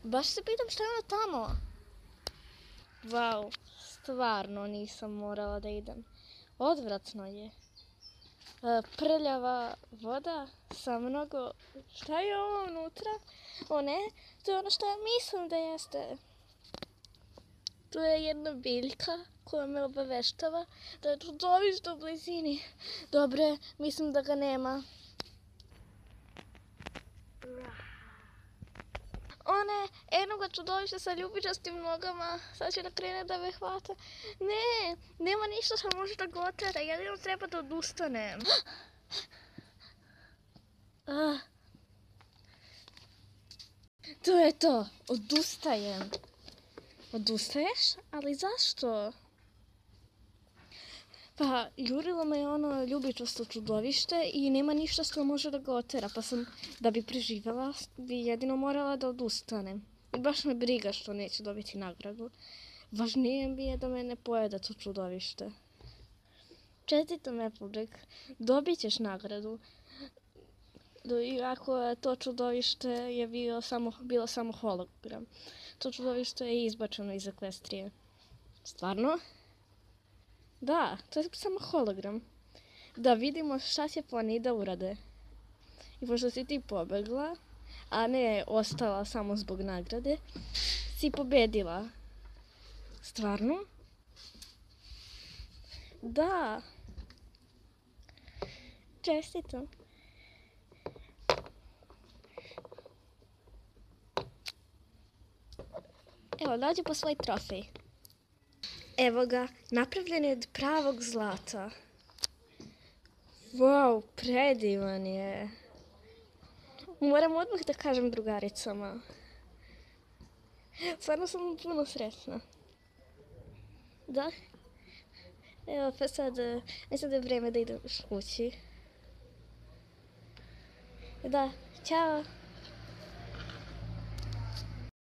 Baš se pitam šta je ono tamo. Vau, stvarno nisam morala da idem. Odvratno je. Prljava voda sa mnogo... Šta je ovo unutra? O ne, to je ono što ja mislim da jeste. Tu je jedna biljka koja me obaveštava da je čudovište u blizini. Dobre, mislim da ga nema. O ne, eno ga čudovište sa ljubičastim nogama. Sad će da krene da me hvata. Ne, nema ništa što može da ga otera. Jedino treba da odustanem. To je to. Odustajem. Odustaješ? Ali zašto? Pa, jurilo me je ono ljubičasto čudovište i nema ništa što može da ga otera. Pa sam, da bi preživjela, bi jedino morala da odustanem. I baš me briga što neću dobiti nagradu. Važnije mi je da me ne pojede to čudovište. Čestitam, Applejack. Dobit ćeš nagradu. Iako je to čudovište je bilo samo hologram. To čudovište je izbačeno iz Ekvestrije. Stvarno? Da, to je samo hologram. Da vidimo šta će oni da urade. I pošto si ti pobegla, a ne ostala samo zbog nagrade, si pobedila. Stvarno? Da. Čestitam. Evo, dođi po svoj trofej. Evo ga, napravljen je od pravog zlata. Wow, predivan je. Moram odmah da kažem drugaricama. Stvarno sam puno sretna. Da? Evo, pa sad je vreme da idem kući. Da, ćao.